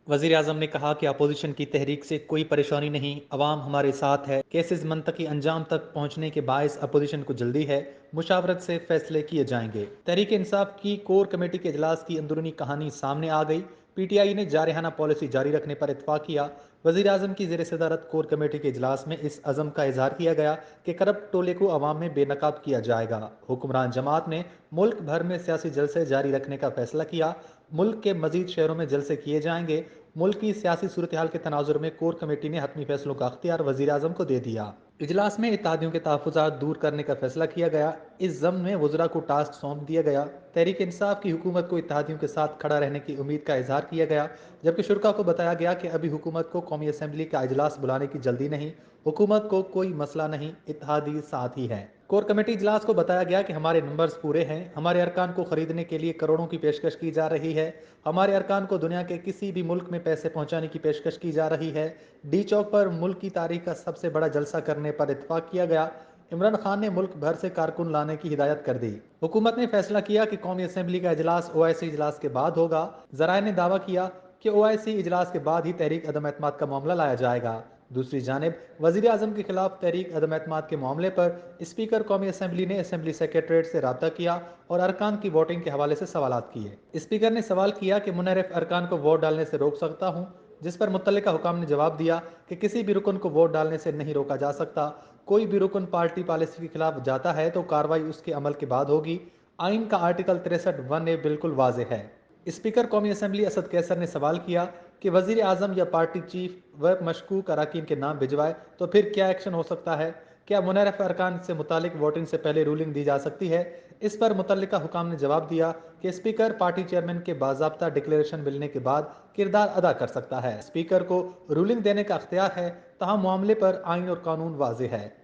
वज़ीर आज़म ने कहा कि अपोजिशन की तहरीक से कोई परेशानी नहीं, अवाम हमारे साथ है। केसेस मनतकी अंजाम तक पहुँचने के बायस अपोजिशन को जल्दी है, मुशावरत से फैसले किए जाएंगे। तहरीक इंसाफ की कोर कमेटी के इजलास की अंदरूनी कहानी सामने आ गई। PTI ने जारहाना पॉलिसी जारी रखने पर इतफाक किया। वज़ीर आज़म की ज़ेर सदारत कोर कमेटी के इजलास में इस अज़म का इजहार किया गया कि करप्ट टोले को अवाम में बेनकाब किया जाएगा। हुक्मरान जमात ने मुल्क भर में सियासी जलसे जारी रखने का फैसला किया। मुल्क के मजीद शहरों में जलसे किए जाएंगे। मुल्क की सियासी सूरत हाल के तनाजुर में कोर कमेटी ने हतमी फैसलों का अख्तियार वज़ीर आज़म को दे दिया। इजलास में इत्तेहादियों के तहफ़्फ़ुज़ात दूर करने का फैसला किया गया। इस ज़म्न में वज़रा को टास्क सौंप दिया गया। तहरीक इंसाफ की हुकूमत को इत्तेहादियों के साथ खड़ा रहने की उम्मीद का इजहार किया गया, जबकि शुरा को बताया गया कि अभी हुकूमत को कौमी असम्बली का इजलास बुलाने की जल्दी नहीं। हुकूमत को कोई मसला नहीं, इत्तेहादी साथ ही है। कोर कमेटी इजलास को बताया गया कि हमारे नंबर्स पूरे हैं, हमारे अरकान को खरीदने के लिए करोड़ों की पेशकश की जा रही है, हमारे अरकान को दुनिया के किसी भी मुल्क में पैसे पहुंचाने की पेशकश की जा रही है। डी चौक पर मुल्क की तारीख का सबसे बड़ा जलसा करने पर इतफाक किया गया। इमरान खान ने मुल्क भर से कारकुन लाने की हिदायत कर दी। हुकूमत ने फैसला किया कि कौमी असम्बली का इजलास OIC इजलास के बाद होगा। जराये ने दावा किया कि OIC इजलास के बाद ही तहरीक अदम एतमाद का मामला लाया जाएगा। दूसरी जानिब वज़ीर आज़म के खिलाफ तहरीक अदम एतमाद के मामले पर स्पीकर कौमी असम्बली ने असम्बली सेक्रेटरीट से रब्ता किया और अरकान की वोटिंग के हवाले से सवालात किए। स्पीकर ने सवाल किया कि मुनहरिफ अरकान को वोट डालने से रोक सकता हूँ, जिस पर मुत्तल्लिका हुकाम ने जवाब दिया कि किसी भी रुकन को वोट डालने से नहीं रोका जा सकता। कोई भी रुकन पार्टी पॉलिसी के खिलाफ जाता है तो कार्रवाई उसके अमल के बाद होगी। आइन का आर्टिकल 63(1)A बिल्कुल वाज़े है। स्पीकर कौमी असम्बली असद कैसर ने सवाल किया कि वज़ीर आज़म या पार्टी चीफ व मशकूक अराकीन के नाम भिजवाए तो फिर क्या एक्शन हो सकता है? क्या मुनहरफ अरकान से मुतालिक वोटिंग से पहले रूलिंग दी जा सकती है? इस पर मुतल्लिका हुकाम ने जवाब दिया कि स्पीकर पार्टी चेयरमैन के बाज़ाब्ता डिक्लेरेशन मिलने के बाद किरदार अदा कर सकता है। स्पीकर को रूलिंग देने का अख्तियार है, तहम मामले पर आइन और कानून वाज़ेह है।